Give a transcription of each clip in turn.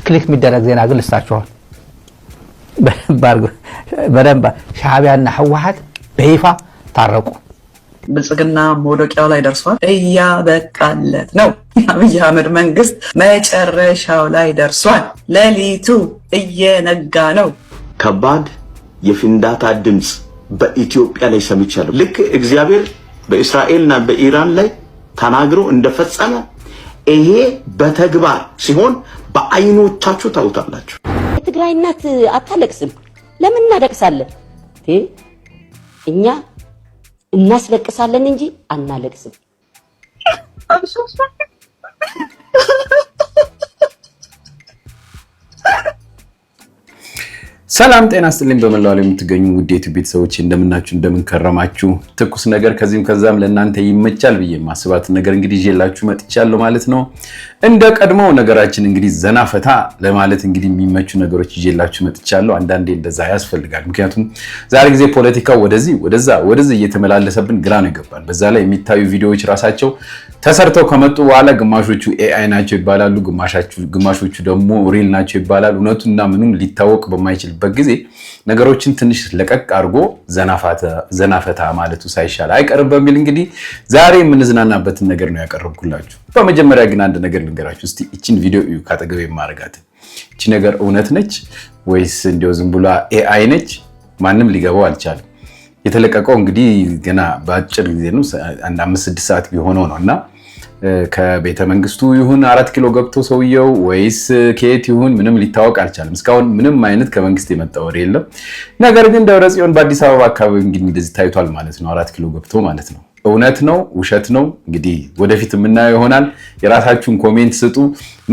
ክሊክ የሚደረግ ዜና ግን ልስታችኋል። በደንብ ሻዕቢያና ህወሓት በይፋ ታረቁ። ብልጽግና መውደቂያው ላይ ደርሷል። እያበቃለት ነው። የአብይ አህመድ መንግስት መጨረሻው ላይ ደርሷል። ሌሊቱ እየነጋ ነው። ከባድ የፍንዳታ ድምፅ በኢትዮጵያ ላይ ሰምቻለሁ። ልክ እግዚአብሔር በእስራኤልና በኢራን ላይ ተናግሮ እንደፈጸመ ይሄ በተግባር ሲሆን በአይኖቻችሁ ታውታላችሁ። የትግራይ እናት አታለቅስም። ለምን እናለቅሳለን? እኛ እናስለቅሳለን እንጂ አናለቅስም። ሰላም ጤና ይስጥልኝ። በመላው ዓለም የምትገኙ ውድ የዩቲዩብ ቤተሰቦች እንደምናችሁ እንደምንከረማችሁ፣ ትኩስ ነገር ከዚህም ከዛም ለእናንተ ይመቻል ብዬ ማስባት ነገር እንግዲህ ይዤላችሁ መጥቻለሁ ማለት ነው። እንደ ቀድሞው ነገራችን እንግዲህ ዘና ፈታ ለማለት እንግዲህ የሚመቹ ነገሮች ይዤላችሁ መጥቻለሁ። አንዳንዴ እንደዛ ያስፈልጋል። ምክንያቱም ዛሬ ጊዜ ፖለቲካው ወደዚህ ወደዚህ እየተመላለሰብን ግራ ነው ይገባል። በዛ ላይ የሚታዩ ቪዲዮዎች ራሳቸው ተሰርተው ከመጡ በኋላ ግማሾቹ ኤአይ ናቸው ይባላሉ፣ ግማሾቹ ደግሞ ሪል ናቸው ይባላል። እውነቱና ምኑም ሊታወቅ በማይችልበት ጊዜ ነገሮችን ትንሽ ለቀቅ አድርጎ ዘናፈታ ማለቱ ሳይሻል አይቀርም በሚል እንግዲህ ዛሬ የምንዝናናበትን ነገር ነው ያቀረብኩላችሁ። በመጀመሪያ ግን አንድ ነገር ልንገራችሁ። እስቲ እቺን ቪዲዮ እዩ። ካጠገቤ ማረጋት እቺ ነገር እውነት ነች ወይስ እንደው ዝም ብሎ ኤአይ ነች? ማንም ሊገባው አልቻለም። የተለቀቀው እንግዲህ ገና በአጭር ጊዜ ነው፣ 5-6 ሰዓት ቢሆነው ነውና ከቤተ መንግስቱ ይሁን 4 ኪሎ ገብቶ ሰውየው ወይስ ከየት ይሁን ምንም ሊታወቅ አልቻለም። እስካሁን ምንም አይነት ከመንግስት የመጣ ወሬ የለም። ነገር ግን ደብረጽዮን በአዲስ አበባ አካባቢ እንግዲህ እንደዚህ ታይቷል ማለት ነው። 4 ኪሎ ገብቶ ማለት ነው። እውነት ነው ውሸት ነው እንግዲህ ወደፊት የምናየው ይሆናል። የራሳችሁን ኮሜንት ስጡ።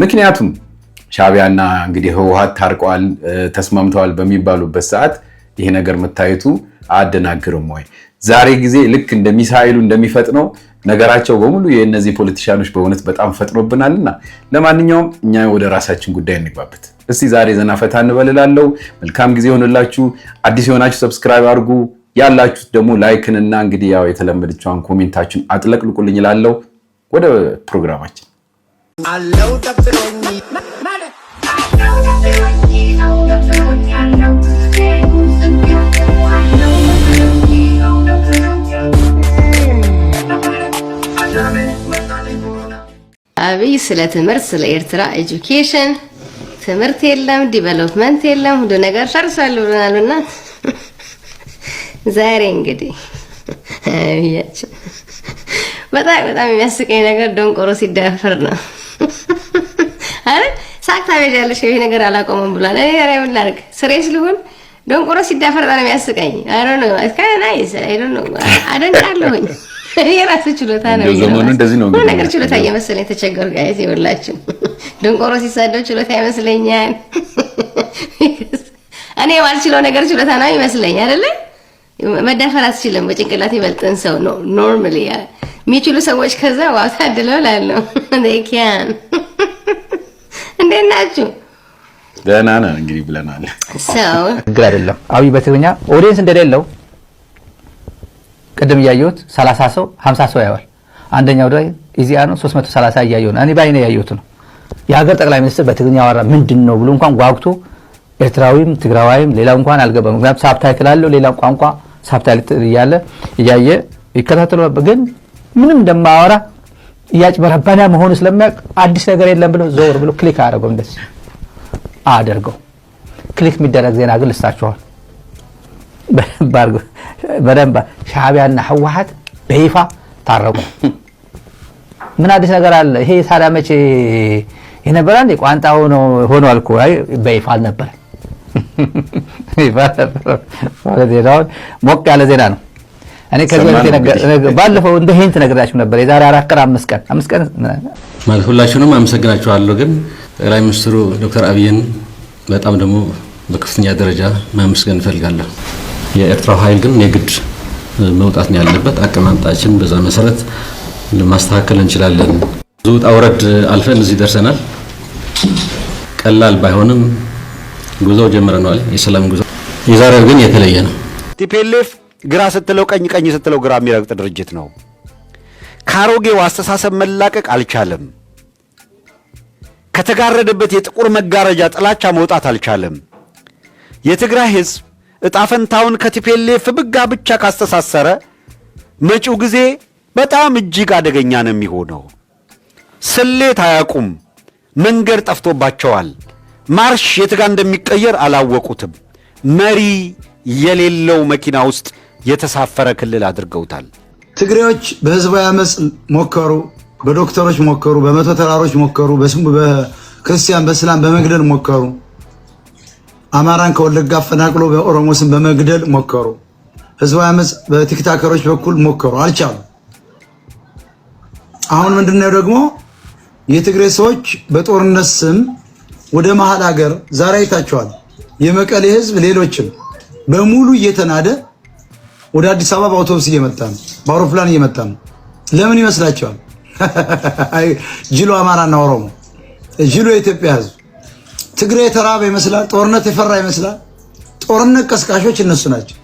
ምክንያቱም ሻዕቢያና እንግዲህ ህወሓት ታርቀዋል ተስማምተዋል በሚባሉበት ሰዓት ይሄ ነገር መታየቱ አደናግርም ወይ? ዛሬ ጊዜ ልክ እንደሚሳኤሉ እንደሚፈጥነው ነገራቸው በሙሉ የእነዚህ ፖለቲሻኖች በእውነት በጣም ፈጥኖብናልና፣ ለማንኛውም እኛ ወደ ራሳችን ጉዳይ እንግባበት። እስቲ ዛሬ ዘና ፈታ እንበልላለው። መልካም ጊዜ ሆነላችሁ። አዲስ የሆናችሁ ሰብስክራይብ አድርጉ፣ ያላችሁት ደግሞ ላይክን እና እንግዲህ ያው የተለመደችውን ኮሜንታችሁን አጥለቅልቁልኝ እላለሁ። ወደ ፕሮግራማችን አለው ተፍሮኝ ማለት አብይ ስለ ትምህርት ስለ ኤርትራ ኤጁኬሽን ትምህርት የለም ዲቨሎፕመንት የለም ሁሉ ነገር ፈርሷል ብለናልና ዛሬ እንግዲህ በጣም የሚያስቀኝ ነገር ደንቆሮ ሲዳፈር ነው አይደል? ሳክታ በጃለሽ ይሄ ነገር አላቆመም ብሏል። እኔ ዛሬ ምን ላድርግ? ስሬስ ልሁን? ደንቆሮ ሲዳፈር በጣም የሚያስቀኝ አይ ዶንት ኖ ናይስ አይ ዶንት ኖ አደንቃለሁኝ። የራሱ ችሎታ ነው። ዘመኑ እንደዚህ ነው እንግዲህ ነገር ችሎታ እየመሰለኝ ተቸገር ጋይስ ይወላችሁ ደንቆሮ ሲሳደው ችሎታ ይመስለኛል። እኔ ማልችለው ነገር ችሎታ ነው ይመስለኝ አይደለ? መዳፈር አትችልም። በጭንቅላት ይበልጥን ሰው ነው ኖርማሊ የሚችሉ ሰዎች ከዛ ዋው ታድለው ላለው they can እንዴት ናችሁ? ደህና ነን እንግዲህ ብለናል። ሰው ግራ አይደለም። አብይ በትግርኛ ኦዲየንስ እንደሌለው ቀደም ያየሁት 30 ሰው 50 ሰው ያያል። አንደኛው ላይ እዚያ ነው 330 ያያየው ነው። እኔ ባይኔ ያየሁት ነው። የሀገር ጠቅላይ ሚኒስትር በትግርኛ አወራ ምንድነው ብሎ እንኳን ጓጉቶ ኤርትራዊም ትግራዋይም ሌላው እንኳን አልገባም። ምክንያቱም ሳብታይትል አለው ሌላ ቋንቋ ሳብታይትል እያየ ይከታተሉ። ግን ምንም እንደማወራ እያጭበረበረ መሆኑ ስለሚያውቅ አዲስ ነገር የለም ብሎ ዞር ብሎ ክሊክ አደረገው። እንደዚህ አደረገው። ክሊክ የሚደረግ ዜና ግን ልስታችኋል። በደንብ ሻዕቢያና ህወሓት በይፋ ታረቁ። ምን አዲስ ነገር አለ? ይሄ ታዲያ መቼ የነበረ እንደ ቋንጣ ሆኖ አልኩ። አይ በይፋ አልነበረ። ዜናውን ሞቅ ያለ ዜና ነው። እኔ ከዚህ ባለፈው እንደ ሄንት ነግራችሁ ነበር። የዛሬ 4 ቀን 5 ቀን ማለት ሁላችሁንም አመሰግናችኋለሁ። ግን ጠቅላይ ሚኒስትሩ ዶክተር አብይን በጣም ደግሞ በከፍተኛ ደረጃ ማመስገን እፈልጋለሁ። የኤርትራ ኃይል ግን የግድ መውጣት ነው ያለበት። አቀማምጣችን በዛ መሰረት ማስተካከል እንችላለን። ብዙ ውጣ ውረድ አልፈን እዚህ ደርሰናል። ቀላል ባይሆንም ጉዞ ጀምረናል፣ የሰላም ጉዞ። የዛሬው ግን የተለየ ነው። ቲፒኤልኤፍ ግራ ስትለው ቀኝ ስትለው ግራ የሚረግጥ ድርጅት ነው። ካሮጌው አስተሳሰብ መላቀቅ አልቻለም። ከተጋረደበት የጥቁር መጋረጃ ጥላቻ መውጣት አልቻለም። የትግራይ ሕዝብ ዕጣ ፈንታውን ከቲፒኤልኤፍ ብጋ ብቻ ካስተሳሰረ መጪው ጊዜ በጣም እጅግ አደገኛ ነው የሚሆነው። ስሌት አያውቁም፣ መንገድ ጠፍቶባቸዋል። ማርሽ የት ጋር እንደሚቀየር አላወቁትም። መሪ የሌለው መኪና ውስጥ የተሳፈረ ክልል አድርገውታል። ትግሬዎች በህዝባዊ አመፅ ሞከሩ፣ በዶክተሮች ሞከሩ፣ በመቶ ተራሮች ሞከሩ፣ በክርስቲያን በእስላም በመግደል ሞከሩ። አማራን ከወለጋ አፈናቅሎ በኦሮሞ ስም በመግደል ሞከሩ። ህዝባዊ አመፅ በቲክታከሮች በኩል ሞከሩ፣ አልቻሉ። አሁን ምንድነው ደግሞ የትግሬ ሰዎች በጦርነት ስም ወደ መሃል ሀገር ዛሬ አይታቸዋል። የመቀሌ ህዝብ ሌሎችም በሙሉ እየተናደ ወደ አዲስ አበባ በአውቶቡስ እየመጣ ነው፣ በአውሮፕላን እየመጣ ነው። ለምን ይመስላችኋል? ጅሎ አማራና ኦሮሞ፣ ጅሎ የኢትዮጵያ ህዝብ። ትግሬ የተራበ ይመስላል፣ ጦርነት የፈራ ይመስላል። ጦርነት ቀስቃሾች እነሱ ናቸው።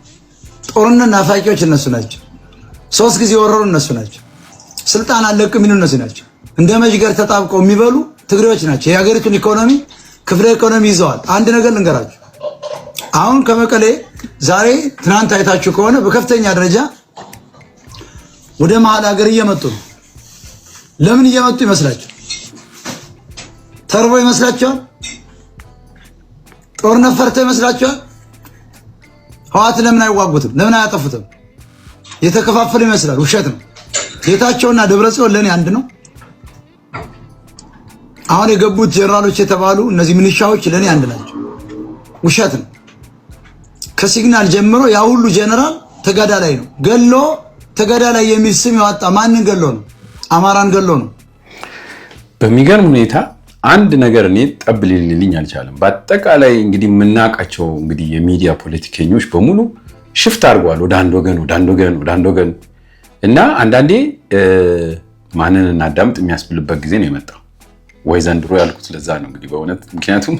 ጦርነት ናፋቂዎች እነሱ ናቸው። 3 ጊዜ ወረሩ እነሱ ናቸው። ስልጣን አለቅ የሚሉ እነሱ ናቸው። እንደ መዥገር ተጣብቀው የሚበሉ ትግሬዎች ናቸው። የሀገሪቱን ኢኮኖሚ ክፍለ ኢኮኖሚ ይዘዋል። አንድ ነገር ልንገራችሁ። አሁን ከመቀሌ ዛሬ ትናንት አይታችሁ ከሆነ በከፍተኛ ደረጃ ወደ መሃል ሀገር እየመጡ ነው። ለምን እየመጡ ይመስላችኋል? ተርቦ ይመስላችኋል? ጦርነት ፈርተው ይመስላችኋል? ህወሓት ለምን አይዋጉትም? ለምን አያጠፉትም? የተከፋፈሉ ይመስላል። ውሸት ነው። ጌታቸውና ደብረጽዮን ለኔ አንድ ነው። አሁን የገቡት ጀነራሎች የተባሉ እነዚህ ሚሊሻዎች ለኔ አንድ ናቸው። ውሸት ነው። ከሲግናል ጀምሮ ያ ሁሉ ጀነራል ተጋዳላይ ነው። ገሎ ተጋዳላይ የሚል ስም ያወጣ ማንን ገሎ ነው? አማራን ገሎ ነው። በሚገርም ሁኔታ አንድ ነገር እኔ ጠብ ሊልልኝ አልቻለም። በአጠቃላይ እንግዲህ የምናውቃቸው እንግዲህ የሚዲያ ፖለቲከኞች በሙሉ ሽፍት አድርገዋል ወደ አንድ ወገን እና አንዳንዴ ማንን እናዳምጥ የሚያስብልበት ጊዜ ነው የመጣው። ወይ ዘንድሮ ያልኩት ለዛ ነው እንግዲህ በእውነት ምክንያቱም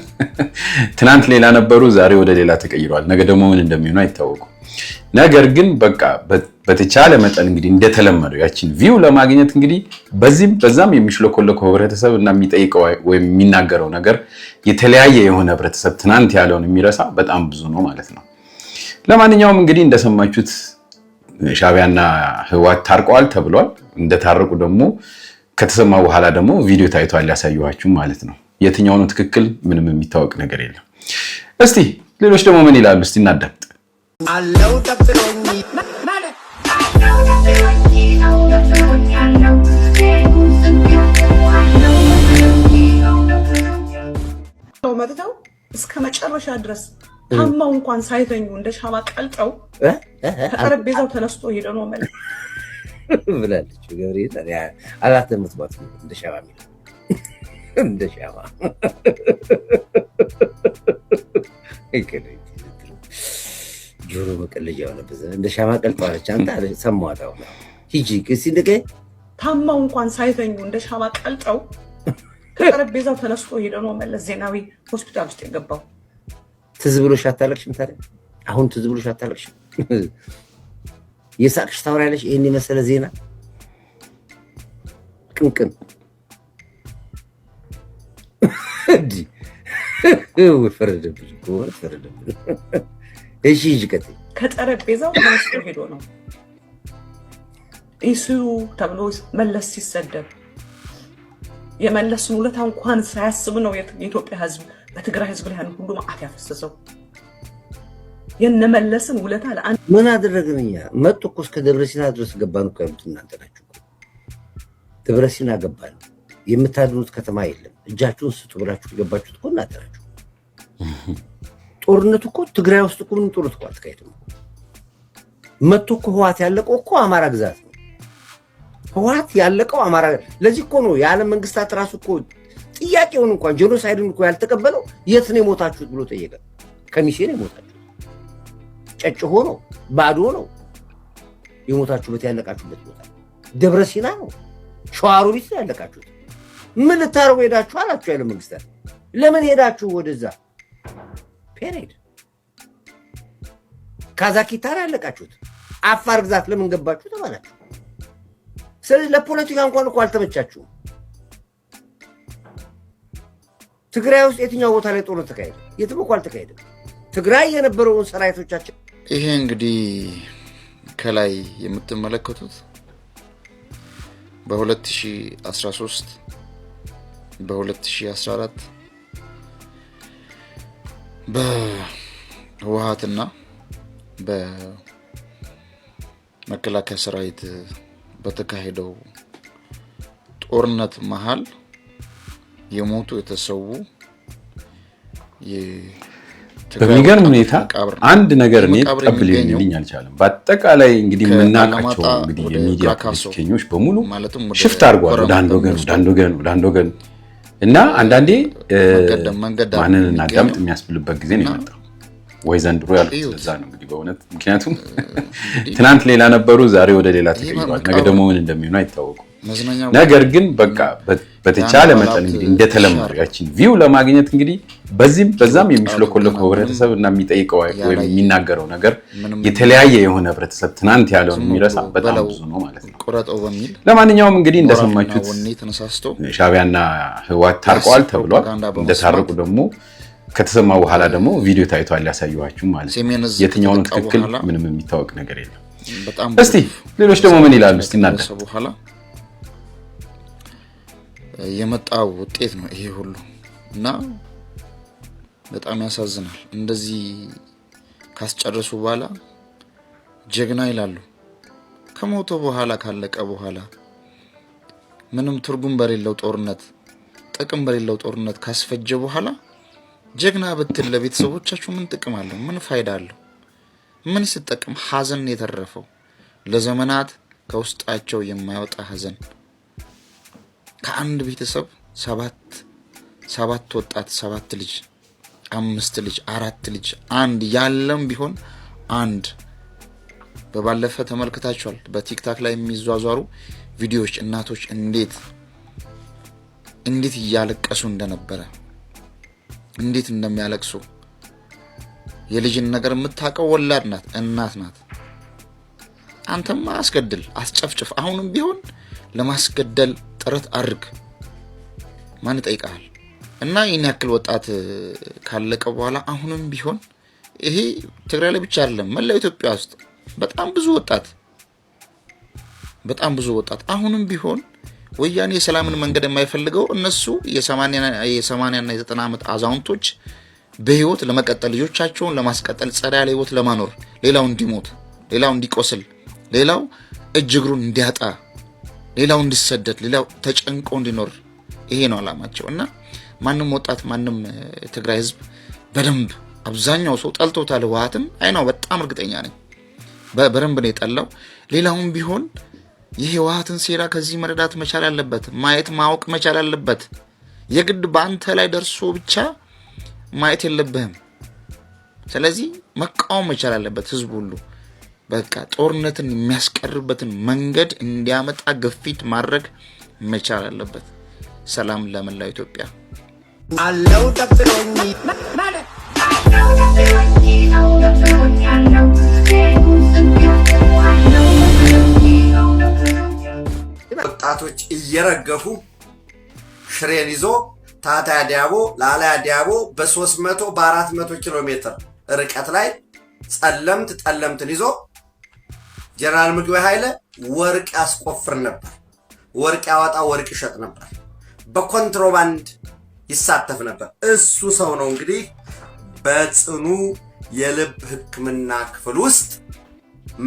ትናንት ሌላ ነበሩ፣ ዛሬ ወደ ሌላ ተቀይረዋል። ነገ ደግሞ ምን እንደሚሆኑ አይታወቁም። ነገር ግን በቃ በተቻለ መጠን እንግዲህ እንደተለመደው ያችን ቪው ለማግኘት እንግዲህ በዚህም በዛም የሚሽለኮለከው ህብረተሰብ እና የሚጠይቀው ወይም የሚናገረው ነገር የተለያየ የሆነ ህብረተሰብ ትናንት ያለውን የሚረሳ በጣም ብዙ ነው ማለት ነው። ለማንኛውም እንግዲህ እንደሰማችሁት ሻዕቢያና ህወሓት ታርቀዋል ተብሏል። እንደታረቁ ደግሞ ከተሰማ በኋላ ደግሞ ቪዲዮ ታይቷል ያሳየኋችሁ ማለት ነው። የትኛው ነው ትክክል? ምንም የሚታወቅ ነገር የለም። እስቲ ሌሎች ደግሞ ምን ይላሉ? እስቲ እናዳምጥ። መጥተው እስከ መጨረሻ ድረስ ታማው እንኳን ሳይተኙ እንደ ሻማ ቀልጠው ከጠረጴዛው ተነስቶ ሄደ ነው ማለት ብላለች። ገብርኤል አላተምትባት እንደ ሻማ የሚለው እንደ ሻማ ጆሮ መቀለጃ የሆነበት እንደ ሻማ ቀልጠዋለች። አንተ ሰማኋት። አሁን ሂጂ እስኪ ንገ ታማው እንኳን ሳይተኙ እንደ ሻማ ቀልጠው ከጠረጴዛው ተነስቶ ሄደ ነው መለስ ዜናዊ ሆስፒታል ውስጥ የገባው። ትዝ ብሎሽ አታለቅሽም? ታዲያ አሁን ትዝ ብሎሽ አታለቅሽም? የሳቅሽ ታወሪያለሽ። ይሄን የመሰለ ዜና ቅንቅን እንዲ ወፈረደብኝ እኮ ወፈረደብኝ። እሺ ይጅከት ከጠረጴዛው ተነስቶ ሄዶ ነው ኢሱ ተብሎ መለስ ሲሰደብ የመለስን ውለታ እንኳን ሳያስብ ነው የኢትዮጵያ ሕዝብ በትግራይ ሕዝብ ላይ ሁሉ መዓት ያፈሰሰው። የነመለስን ውለታ ለአንድ ምን አደረግንኛ? መጡ እኮ እስከ ደብረሲና ድረስ ገባን እኮ ያሉት እናንተ ናችሁ። ደብረሲና ገባን። የምታድኑት ከተማ የለም። እጃችሁን ስጡ ብላችሁ ገባችሁት እኮ እናንተ ናችሁ። ጦርነቱ እኮ ትግራይ ውስጥ እኮ ምን ጦርነት እኮ አትካሄድም። መጡ እኮ ህወሓት ያለቀው እኮ አማራ ግዛት ነው። ህወሓት ያለቀው አማራ። ለዚህ እኮ ነው የዓለም መንግስታት ራሱ እኮ ጥያቄውን እንኳን ጄኖሳይድን እኮ ያልተቀበለው የት ነው የሞታችሁት ብሎ ጠየቀ። ከሚሴ ነው የሞታችሁት። ጨጭሆ ነው፣ ባዶ ነው የሞታችሁበት። ያለቃችሁበት ቦታ ደብረ ሲና ነው፣ ሸዋሮቢት ነው ያለቃችሁት። ምን ልታረጉ ሄዳችሁ አላችሁ ያለ መንግስታት። ለምን ሄዳችሁ ወደዛ? ፔሬድ ካዛኪታን ያለቃችሁት። አፋር ግዛት ለምን ገባችሁ ተባላችሁ። ስለዚህ ለፖለቲካ እንኳን እኮ አልተመቻችሁም። ትግራይ ውስጥ የትኛው ቦታ ላይ ጦርነት ተካሄደ? የትም እኮ አልተካሄደም። ትግራይ የነበረውን ሰራዊቶቻችን ይሄ እንግዲህ ከላይ የምትመለከቱት በ2013 በ2014 በህወሓትና በመከላከያ ሰራዊት በተካሄደው ጦርነት መሃል የሞቱ የተሰዉ በሚገርም ሁኔታ አንድ ነገር እኔ ቀብል ሊልኝ አልቻለም። በአጠቃላይ እንግዲህ የምናውቃቸው እንግዲህ የሚዲያ ፖለቲከኞች በሙሉ ሽፍት አድርጓል ወደ አንድ ወገን እና አንዳንዴ ማንን እናዳምጥ የሚያስብልበት ጊዜ ነው የመጣው። ወይ ዘንድሮ ያሉት ስለዛ ነው እንግዲህ በእውነት ምክንያቱም ትናንት ሌላ ነበሩ፣ ዛሬ ወደ ሌላ ተቀይሯል። ነገ ደግሞ ምን እንደሚሆኑ አይታወቁም። ነገር ግን በቃ በተቻለ መጠን እንግዲህ እንደተለመደው ያችን ቪው ለማግኘት እንግዲህ በዚህም በዛም የሚሽለኮለከው ህብረተሰብ እና የሚጠይቀው ወይም የሚናገረው ነገር የተለያየ የሆነ ህብረተሰብ ትናንት ያለውን የሚረሳ በጣም ብዙ ነው ማለት ነው። ለማንኛውም እንግዲህ እንደሰማችሁት ሻዕቢያና ህወሓት ታርቀዋል ተብሏል። እንደታረቁ ደግሞ ከተሰማ በኋላ ደግሞ ቪዲዮ ታይቷል ያሳየኋችሁ ማለት ነው። የትኛው ነው ትክክል ምንም የሚታወቅ ነገር የለም። እስቲ ሌሎች ደግሞ ምን ይላሉ እስቲ እናንተ በኋላ የመጣው ውጤት ነው ይሄ ሁሉ እና በጣም ያሳዝናል። እንደዚህ ካስጨረሱ በኋላ ጀግና ይላሉ። ከሞቶ በኋላ ካለቀ በኋላ ምንም ትርጉም በሌለው ጦርነት ጥቅም በሌለው ጦርነት ካስፈጀ በኋላ ጀግና ብትል ለቤተሰቦቻችሁ ምን ጥቅም አለው? ምን ፋይዳ አለው? ምን ሲጠቅም? ሐዘን የተረፈው ለዘመናት ከውስጣቸው የማይወጣ ሐዘን ከአንድ ቤተሰብ ሰባት ወጣት 7 ልጅ 5 ልጅ 4 ልጅ አንድ ያለም ቢሆን አንድ በባለፈ ተመልክታችኋል። በቲክታክ ላይ የሚዟዟሩ ቪዲዮዎች እናቶች እንዴት እያለቀሱ እንደነበረ እንዴት እንደሚያለቅሱ የልጅን ነገር የምታውቀው ወላድ ናት፣ እናት ናት። አንተማ አስገድል፣ አስጨፍጭፍ፣ አሁንም ቢሆን ለማስገደል ጥረት አድርግ፣ ማን ይጠይቃል? እና ይህን ያክል ወጣት ካለቀ በኋላ አሁንም ቢሆን ይሄ ትግራይ ላይ ብቻ አይደለም መላው ኢትዮጵያ ውስጥ በጣም ብዙ ወጣት አሁንም ቢሆን ወያኔ የሰላምን መንገድ የማይፈልገው እነሱ የ80 እና የ90 ዓመት አዛውንቶች በህይወት ለመቀጠል ልጆቻቸውን ለማስቀጠል ጸዳ ያለ ህይወት ለማኖር ሌላው እንዲሞት፣ ሌላው እንዲቆስል፣ ሌላው እጅ እግሩን እንዲያጣ፣ ሌላው እንዲሰደድ፣ ሌላው ተጨንቆ እንዲኖር ይሄ ነው አላማቸው። እና ማንም ወጣት ማንም ትግራይ ህዝብ በደንብ አብዛኛው ሰው ጠልቶታል ህወሓትን። አይናው በጣም እርግጠኛ ነኝ በደንብ ነው የጠላው። ሌላውም ቢሆን ይሄ ህወሓትን ሴራ ከዚህ መረዳት መቻል አለበት፣ ማየት ማወቅ መቻል አለበት። የግድ በአንተ ላይ ደርሶ ብቻ ማየት የለብህም። ስለዚህ መቃወም መቻል አለበት ህዝብ ሁሉ። በቃ ጦርነትን የሚያስቀርበትን መንገድ እንዲያመጣ ግፊት ማድረግ መቻል አለበት። ሰላም ለመላው ኢትዮጵያ። አለው ተብሎኝ ወጣቶች እየረገፉ ሽሬን ይዞ ታታ ዲያቦ ላላ ዲያቦ በ300 በ400 ኪሎ ሜትር ርቀት ላይ ጠለምትን ይዞ ጀነራል ምግበይ ኃይለ ወርቅ ያስቆፍር ነበር፣ ወርቅ ያወጣ ወርቅ ይሸጥ ነበር፣ በኮንትሮባንድ ይሳተፍ ነበር። እሱ ሰው ነው እንግዲህ በጽኑ የልብ ሕክምና ክፍል ውስጥ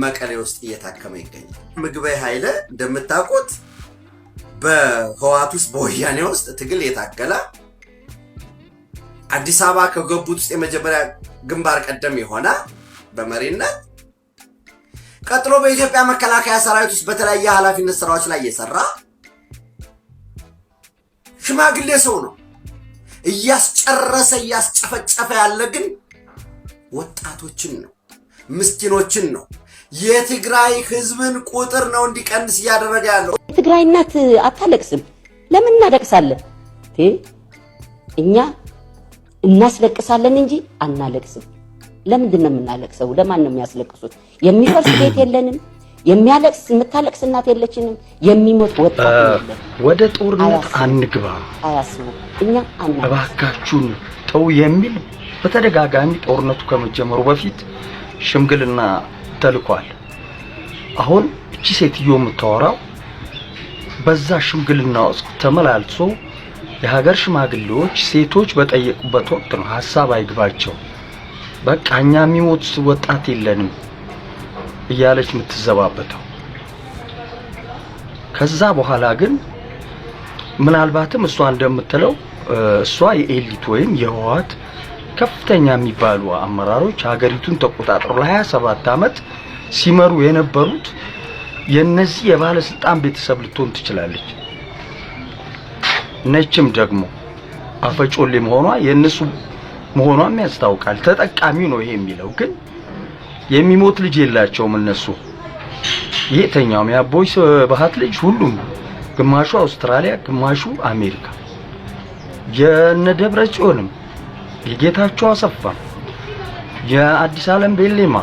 መቀሌ ውስጥ እየታከመ ይገኛል። ምግበይ ኃይለ እንደምታውቁት በህወሓት ውስጥ በወያኔ ውስጥ ትግል የታገለ አዲስ አበባ ከገቡት ውስጥ የመጀመሪያ ግንባር ቀደም የሆነ በመሪነት ቀጥሎ በኢትዮጵያ መከላከያ ሰራዊት ውስጥ በተለያየ ኃላፊነት ስራዎች ላይ የሰራ ሽማግሌ ሰው ነው። እያስጨፈጨፈ ያለ ግን ወጣቶችን ነው፣ ምስኪኖችን ነው፣ የትግራይ ህዝብን ቁጥር ነው እንዲቀንስ እያደረገ ያለው። የትግራይ እናት አታለቅስም። ለምን እናለቅሳለን? እኛ እናስለቅሳለን እንጂ አናለቅስም። ለምንድን ነው የምናለቅሰው? ለማን ነው የሚያስለቅሱት? የሚፈርስ ቤት የለንም፣ የሚያለቅስ የምታለቅስ እናት የለችንም። የሚሞት ወጣት የለም። ወደ ጦርነት አንግባ አያስቡ እኛ እባካችሁን ተው የሚል በተደጋጋሚ ጦርነቱ ከመጀመሩ በፊት ሽምግልና ተልኳል። አሁን እቺ ሴትዮ የምታወራው በዛ ሽምግልና ውስጥ ተመላልሶ የሀገር ሽማግሌዎች ሴቶች በጠየቁበት ወቅት ነው ሐሳብ አይግባቸው በቃ እኛ የሚሞት ወጣት የለንም እያለች የምትዘባበተው። ከዛ በኋላ ግን ምናልባትም እሷ እንደምትለው እሷ የኤሊት ወይም የህወሓት ከፍተኛ የሚባሉ አመራሮች ሀገሪቱን ተቆጣጥረው ለ27 ዓመት ሲመሩ የነበሩት የነዚህ የባለስልጣን ቤተሰብ ልትሆን ትችላለች። ነችም ደግሞ አፈጮሌ መሆኗ የነሱ መሆኗም ያስታውቃል። ተጠቃሚው ነው ይሄ የሚለው ግን የሚሞት ልጅ የላቸውም እነሱ። የተኛውም ያቦይ ባህት ልጅ ሁሉም ግማሹ አውስትራሊያ ግማሹ አሜሪካ የነደብረ ጽዮንም የጌታቸው አሰፋ የአዲስ ዓለም ቤሌማ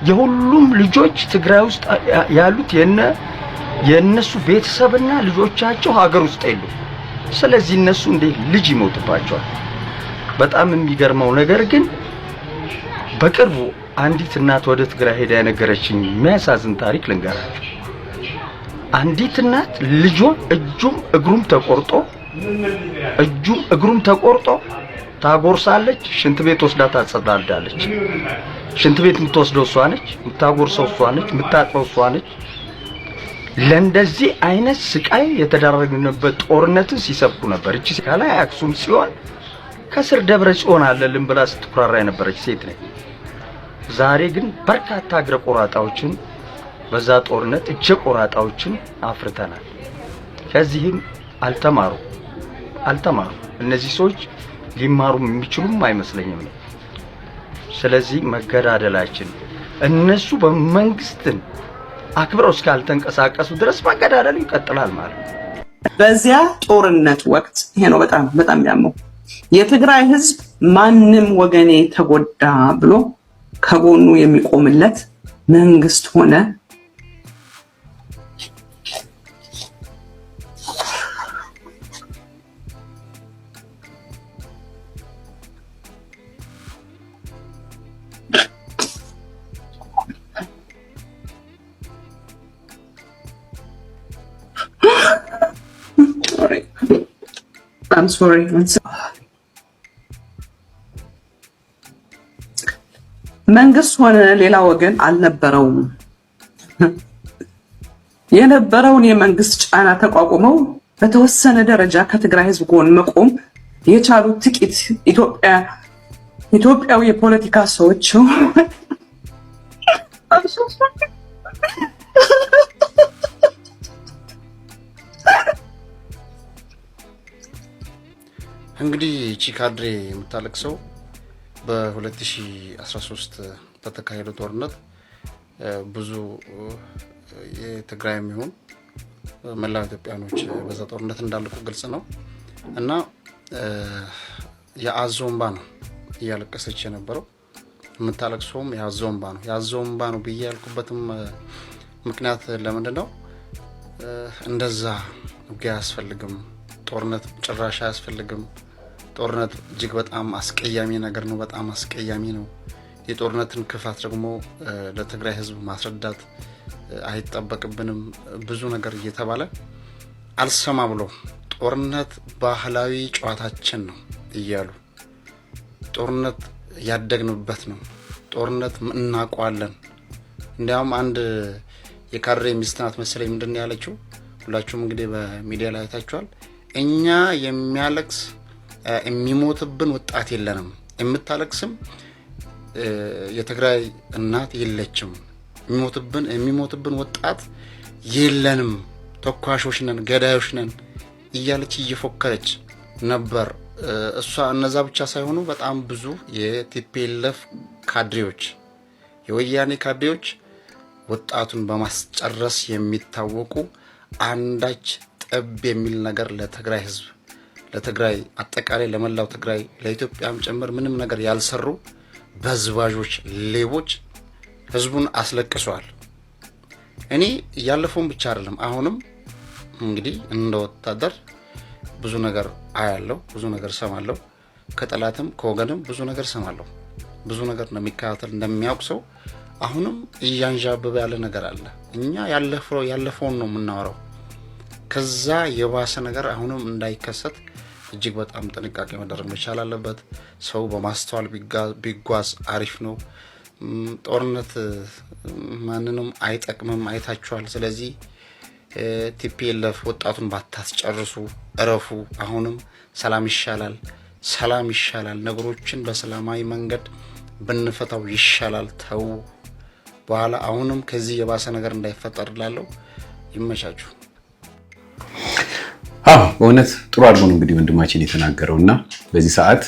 የሁሉም ልጆች ትግራይ ውስጥ ያሉት የነሱ ቤተሰብና ልጆቻቸው ሀገር ውስጥ የሉ። ስለዚህ እነሱ እንደ ልጅ ይሞትባቸዋል። በጣም የሚገርመው ነገር ግን በቅርቡ አንዲት እናት ወደ ትግራይ ሄዳ የነገረችኝ የሚያሳዝን ታሪክ ልንገራችሁ። አንዲት እናት ልጇ እጁም እግሩም ተቆርጦ ታጎርሳለች። ሽንት ቤት ወስዳ ታጸዳዳለች። ሽንት ቤት የምትወስደው እሷ ነች፣ የምታጎርሰው እሷ ነች፣ የምታጥበው እሷ ነች። ለእንደዚህ አይነት ስቃይ የተዳረግንበት ጦርነትን ሲሰብኩ ነበር። እቺ ከላይ አክሱም ሲሆን ከስር ደብረ ጽዮን አለልን ብላ ስትኩራራ የነበረች ሴት ነች። ዛሬ ግን በርካታ እግረ ቆራጣዎችን በዛ ጦርነት እጀ ቆራጣዎችን አፍርተናል። ከዚህም አልተማሩ። እነዚህ ሰዎች ሊማሩ የሚችሉም አይመስለኝም። ስለዚህ መገዳደላችን እነሱ በመንግስትን አክብረው እስካልተንቀሳቀሱ ድረስ መገዳደሉ ይቀጥላል ማለት ነው። በዚያ ጦርነት ወቅት ይሄ ነው በጣም ያመው የትግራይ ህዝብ ማንም ወገኔ ተጎዳ ብሎ ከጎኑ የሚቆምለት መንግስት ሆነ። I'm sorry. መንግስት ሆነ ሌላ ወገን አልነበረውም። የነበረውን የመንግስት ጫና ተቋቁመው በተወሰነ ደረጃ ከትግራይ ህዝብ ጎን መቆም የቻሉ ጥቂት ኢትዮጵያዊ የፖለቲካ ሰዎች እንግዲህ እቺ ካድሬ የምታለቅሰው በ2013 በተካሄደው ጦርነት ብዙ የትግራይ የሚሆን መላው ኢትዮጵያኖች በዛ ጦርነት እንዳለቁ ግልጽ ነው እና የአዞምባ ነው እያለቀሰች የነበረው። የምታለቅሰውም የአዞምባ ነው ብዬ ያልኩበትም ምክንያት ለምንድን ነው? እንደዛ ውጊያ አያስፈልግም፣ ጦርነት ጭራሽ አያስፈልግም። ጦርነት እጅግ በጣም አስቀያሚ ነገር ነው፣ በጣም አስቀያሚ ነው። የጦርነትን ክፋት ደግሞ ለትግራይ ህዝብ ማስረዳት አይጠበቅብንም። ብዙ ነገር እየተባለ አልሰማ ብሎ ጦርነት ባህላዊ ጨዋታችን ነው እያሉ ጦርነት ያደግንበት ነው፣ ጦርነት እናውቀዋለን። እንዲያውም አንድ የካድሬ ሚስት ናት መሰለኝ ምንድን ያለችው፣ ሁላችሁም እንግዲህ በሚዲያ ላይ አይታችኋል። እኛ የሚያለቅስ የሚሞትብን ወጣት የለንም፣ የምታለቅስም የትግራይ እናት የለችም፣ የሚሞትብን ወጣት የለንም፣ ተኳሾች ነን፣ ገዳዮች ነን እያለች እየፎከረች ነበር። እሷ እነዛ ብቻ ሳይሆኑ በጣም ብዙ የቲፒኤልኤፍ ካድሬዎች፣ የወያኔ ካድሬዎች ወጣቱን በማስጨረስ የሚታወቁ አንዳች ጠብ የሚል ነገር ለትግራይ ህዝብ፣ ለትግራይ አጠቃላይ ለመላው ትግራይ ለኢትዮጵያም ጭምር ምንም ነገር ያልሰሩ በዝባዦች፣ ሌቦች ህዝቡን አስለቅሷል። እኔ ያለፈውን ብቻ አይደለም አሁንም እንግዲህ እንደ ወታደር ብዙ ነገር አያለው፣ ብዙ ነገር ሰማለው፣ ከጠላትም ከወገንም ብዙ ነገር ሰማለው። ብዙ ነገር እንደሚከታተል እንደሚያውቅ ሰው አሁንም እያንዣበበ ያለ ነገር አለ። እኛ ያለፈውን ነው የምናወራው። ከዛ የባሰ ነገር አሁንም እንዳይከሰት እጅግ በጣም ጥንቃቄ መደረግ መቻል አለበት። ሰው በማስተዋል ቢጓዝ አሪፍ ነው። ጦርነት ማንንም አይጠቅምም፣ አይታችኋል። ስለዚህ ቲፒኤልኤፍ ወጣቱን ባታስጨርሱ፣ እረፉ። አሁንም ሰላም ይሻላል፣ ሰላም ይሻላል። ነገሮችን በሰላማዊ መንገድ ብንፈታው ይሻላል። ተው በኋላ አሁንም ከዚህ የባሰ ነገር እንዳይፈጠር ላለው ይመቻችሁ። በእውነት ጥሩ አድርጎ ነው እንግዲህ ወንድማችን የተናገረውና በዚህ ሰዓት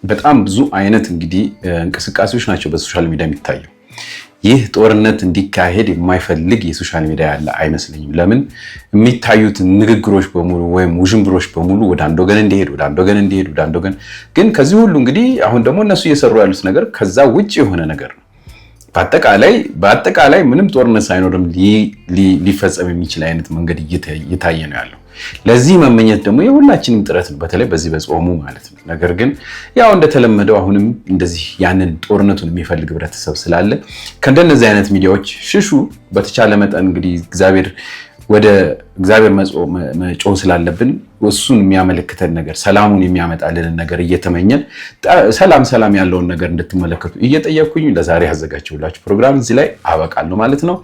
በጣም ብዙ አይነት እንግዲህ እንቅስቃሴዎች ናቸው በሶሻል ሚዲያ የሚታየው። ይህ ጦርነት እንዲካሄድ የማይፈልግ የሶሻል ሚዲያ ያለ አይመስለኝም። ለምን የሚታዩት ንግግሮች በሙሉ ወይም ውዥንብሮች በሙሉ ወደ አንድ ወገን እንዲሄድ ወደ አንድ ወገን እንዲሄድ ወደ አንድ ወገን ግን ከዚህ ሁሉ እንግዲህ አሁን ደግሞ እነሱ እየሰሩ ያሉት ነገር ከዛ ውጭ የሆነ ነገር ነው። በአጠቃላይ ምንም ጦርነት ሳይኖርም ሊፈጸም የሚችል አይነት መንገድ እየታየ ነው ያለው። ለዚህ መመኘት ደግሞ የሁላችንም ጥረት ነው፣ በተለይ በዚህ በጾሙ ማለት ነው። ነገር ግን ያው እንደተለመደው አሁንም እንደዚህ ያንን ጦርነቱን የሚፈልግ ህብረተሰብ ስላለ ከእንደነዚህ አይነት ሚዲያዎች ሽሹ። በተቻለ መጠን እንግዲህ ወደ እግዚአብሔር መጮህ ስላለብን እሱን የሚያመለክተን ነገር ሰላሙን የሚያመጣልን ነገር እየተመኘን ሰላም ያለውን ነገር እንድትመለከቱ እየጠየቅኩኝ ለዛሬ ያዘጋጀሁላችሁ ፕሮግራም እዚህ ላይ አበቃለሁ ማለት ነው።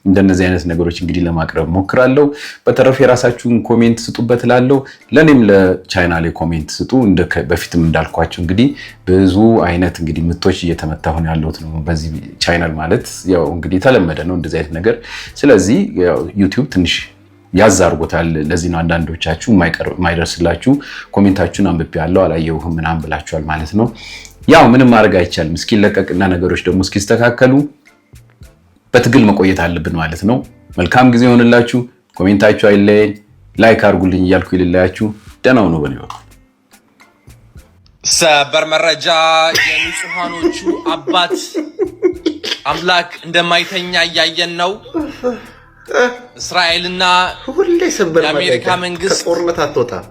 እንደነዚህ አይነት ነገሮች እንግዲህ ለማቅረብ ሞክራለሁ። በተረፈ የራሳችሁን ኮሜንት ስጡበት እላለሁ። ለኔም ለቻናሌ ኮሜንት ስጡ። በፊትም እንዳልኳችሁ እንግዲህ ብዙ አይነት እንግዲህ ምቶች እየተመታሁ ነው ያለሁት ነው በዚህ ቻናል ማለት ያው እንግዲህ የተለመደ ነው እንደዚህ አይነት ነገር። ስለዚህ ያው ዩቲዩብ ትንሽ ያዝ አድርጎታል። ለዚህ ነው አንዳንዶቻችሁ የማይደርስላችሁ ኮሜንታችሁን አንብቤያለሁ አላየሁም ምናምን ብላችኋል ማለት ነው። ያው ምንም ማድረግ አይቻልም። እስኪለቀቅና ነገሮች ደግሞ እስኪስተካከሉ በትግል መቆየት አለብን ማለት ነው። መልካም ጊዜ ይሆንላችሁ። ኮሜንታችሁ አይለየኝ፣ ላይክ አድርጉልኝ እያልኩ ይልላችሁ። ደህና ሁኑ። በኔ በኩል ሰበር መረጃ። የንጹሃኖቹ አባት አምላክ እንደማይተኛ እያየን ነው። እስራኤልና የአሜሪካ መንግስት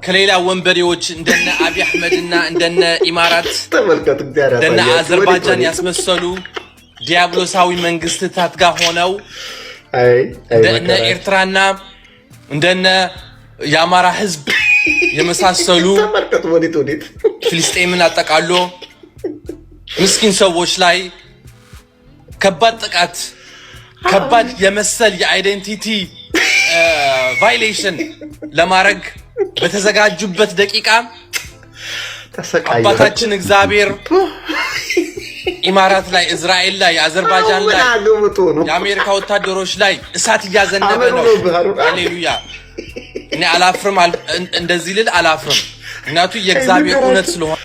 ከሌላ ወንበዴዎች እንደነ አብይ አህመድና እንደነ ኢማራት እንደነ አዘርባይጃን ያስመሰሉ ዲያብሎሳዊ መንግስታት ጋር ሆነው እንደነ ኤርትራና እንደነ የአማራ ህዝብ የመሳሰሉ ፍልስጤምን አጠቃሎ ምስኪን ሰዎች ላይ ከባድ ጥቃት ከባድ የመሰል የአይዴንቲቲ ቫይሌሽን ለማድረግ በተዘጋጁበት ደቂቃ አባታችን እግዚአብሔር ኢማራት ላይ፣ እስራኤል ላይ፣ አዘርባይጃን ላይ፣ የአሜሪካ ወታደሮች ላይ እሳት እያዘነበ ነው። ሃሌሉያ! እኔ አላፍርም፣ እንደዚህ ልል አላፍርም። ምክንያቱም የእግዚአብሔር እውነት ስለሆነ